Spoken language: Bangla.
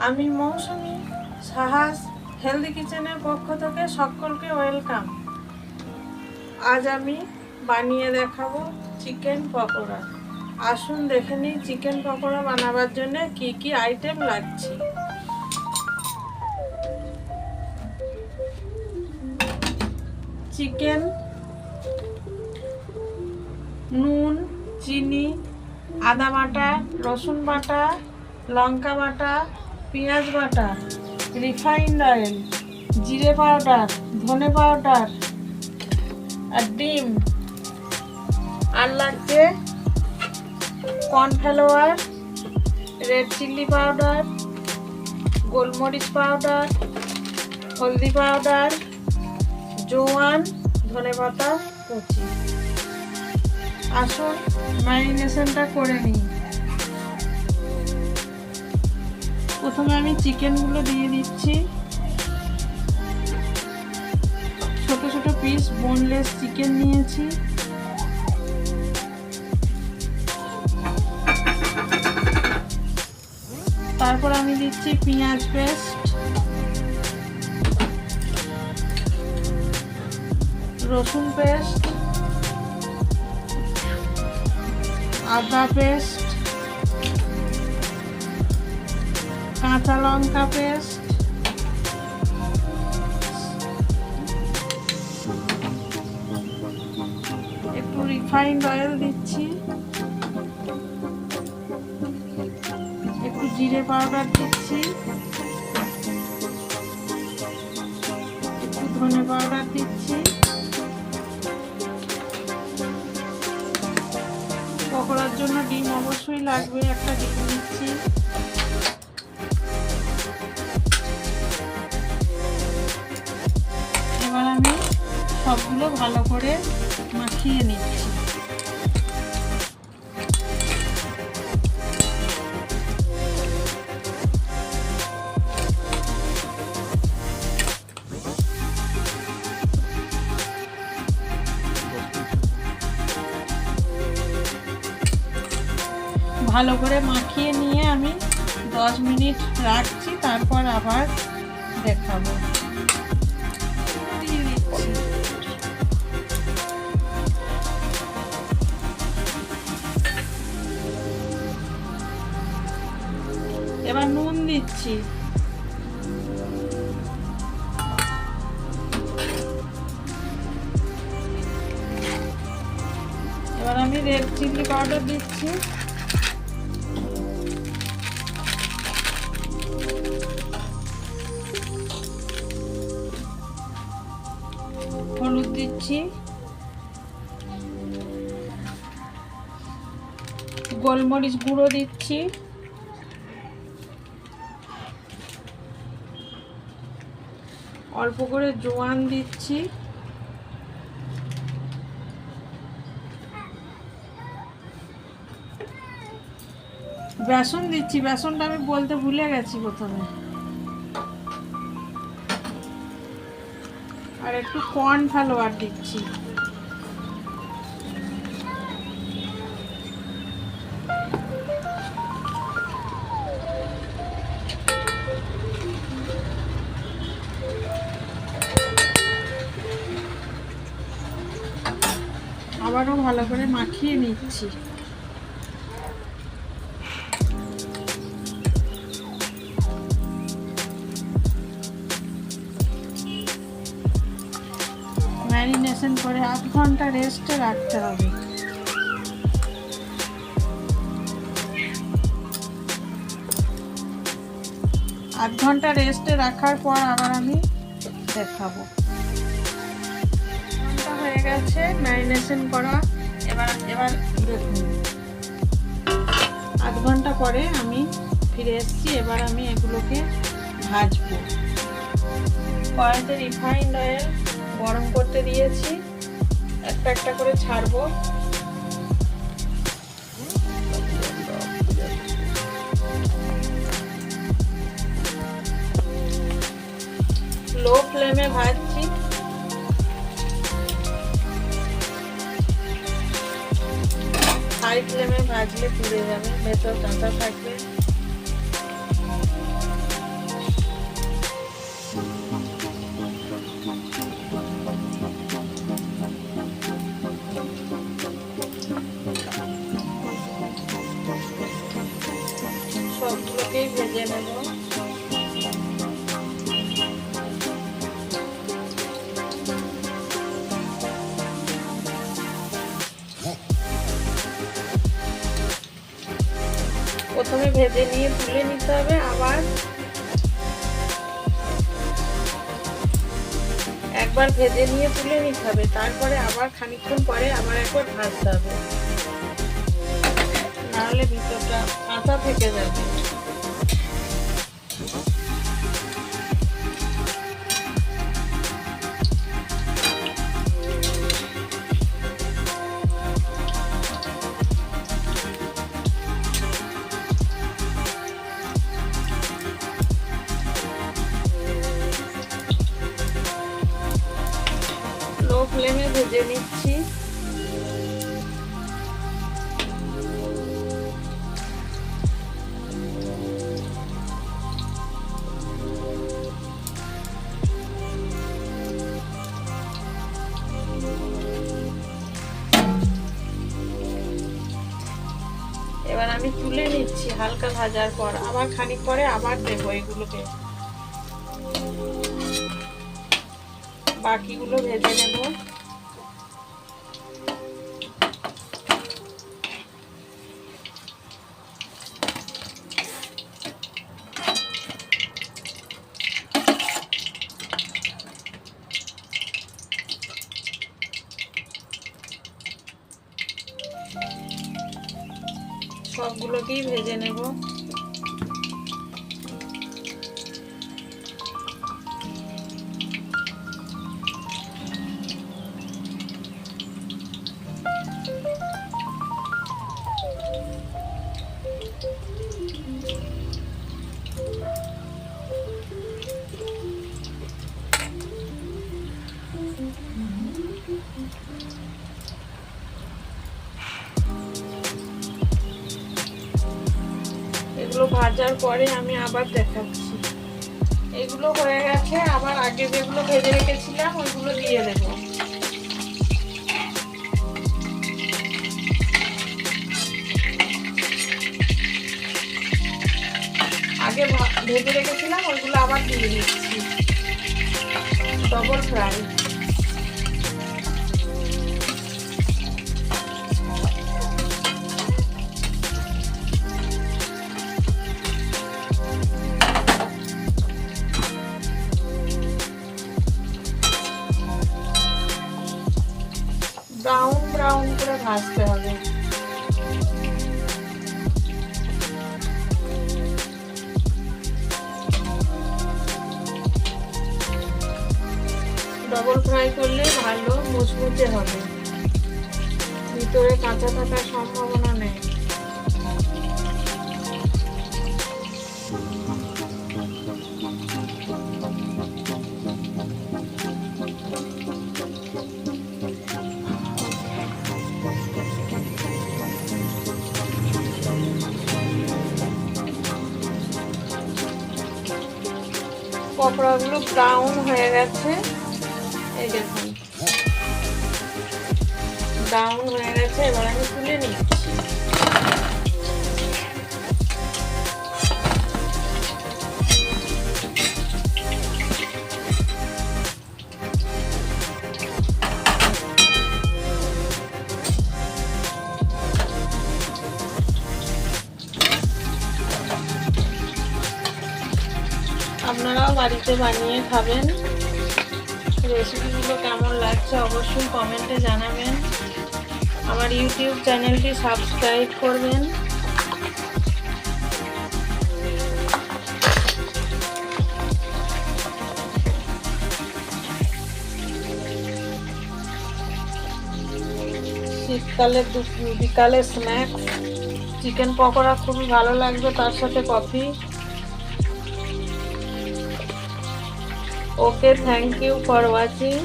আমি মৌসুমী সাহাস হেলদি কিচেনের পক্ষ থেকে সকলকে ওয়েলকাম। আজ আমি বানিয়ে দেখাবো চিকেন পকোড়া। আসুন দেখে নিই চিকেন পকোড়া বানাবার জন্য কি কি আইটেম লাগছে। চিকেন, নুন, চিনি, আদা বাটা, রসুন বাটা, লঙ্কা বাটা, পেঁয়াজ বাটা, রিফাইন্ড অয়েল, জিরে পাউডার, ধনে পাউডার আর ডিম। আর লাগছে কর্নফ্লাওয়ার, রেড চিলি পাউডার, গোলমরিচ পাউডার, হলদি পাউডার, জোয়ান, ধনেপাতা কুচি। আসুন ম্যারিনেশনটা করে নিই। প্রথমে আমি চিকেনগুলো দিয়ে দিচ্ছি। ছোট ছোট পিস বোনলেস চিকেন নিয়েছি। তারপর আমি দিচ্ছি পেঁয়াজ পেস্ট, রসুন পেস্ট, আদা পেস্ট, কাঁচা লঙ্কা পেস্ট, একটু রিফাইন্ড অয়েল দিচ্ছি, একটু জিরে পাউডার দিচ্ছি, একটু ধনে পাউডার দিচ্ছি। পকোড়ার জন্য ডিম অবশ্যই লাগবে, একটা ডিম দিচ্ছি। এবার আমি সবগুলো ভালো করে মাখিয়ে নিচ্ছি। ভালো করে মাখিয়ে নিয়ে আমি 10 মিনিট রাখছি, তারপর আবার দেখাবো। দিয়ে দিচ্ছি এবার নুন দিচ্ছি, এবার আমি রেড চিলি পাউডার দিচ্ছি, হলুদ দিচ্ছি, গোলমরিচ গুঁড়ো দিচ্ছি, অল্প করে জোয়ান দিচ্ছি, বেসন দিচ্ছি। বেসনটা আমি বলতে ভুলে গেছি প্রথমে। আর একটু কর্নফ্লাওয়ার দিচ্ছি। আবারও ভালো করে মাখিয়ে নিচ্ছি। ম্যারিনেশন করে 8 ঘন্টা রেস্টে রাখতে হবে। আধ ঘন্টা রেস্টে রাখার পর আবার আমি দেখাবো। ঘন্টা হয়ে গেছে ম্যারিনেশন করা। এবার দেখুন, আধ ঘন্টা পরে আমি ফিরে এসেছি। এবার আমি এগুলোকে ভাজবো। কড়াইতে রিফাইন্ড অয়েল গরম করতে দিয়েছি, একটা একটা করে ছাড়বো। লো ফ্লেমে ভাজছি। হাই ফ্লেমে ভাজলে পুড়ে যাবে, ভেতর কাঁচা থাকবে। ভেজে নেব। প্রথমে ভেজে নিয়ে তুলে নিতে হবে, আবার একবার ভেজে নিয়ে তুলে নিতে হবে, তারপরে আবার খানিকক্ষণ পরে আবার একবার ভাজতে হবে, নাহলে ভিতরটা কাঁচা থেকে যাবে। লো ফ্লেমে ভেজে নিচ্ছি। এবার আমি তুলে নিচ্ছি হালকা ভাজার পর, আবার খানিক পরে আবার দেবো এগুলোকে, বাকিগুলো ভেজে নেব। সবগুলোকেই ভেজে নেব। এগুলো ভাজার পরে আমি আবার দেখাচ্ছি। এগুলো হয়ে গেছে, আবার আগে যেগুলো ভেজে রেখেছিলাম ওইগুলো দিয়ে দেব। আগে ভেজে রেখেছিলাম ওইগুলো আবার দিয়ে দিচ্ছি। Double fry. ব্রাউন ব্রাউন করে ভাজতে হবে। ডবল ফ্রাই করলে ভালো মুচমুচে হবে, ভিতরে কাঁচা থাকার সম্ভাবনা নেই। পকোড়াগুলো ব্রাউন হয়ে গেছে, এই দেখুন ব্রাউন হয়ে গেছে। এবার আমি তুলে নিচ্ছি। আপনারাও বাড়িতে বানিয়ে খাবেন। রেসিপিগুলো কেমন লাগছে অবশ্যই কমেন্টে জানাবেন। আমার ইউটিউব চ্যানেলটি সাবস্ক্রাইব করবেন। শীতকালে বিকালে স্ন্যাক্স চিকেন পকোড়া খুবই ভালো লাগবে, তার সাথে coffee. Okay, thank you for watching.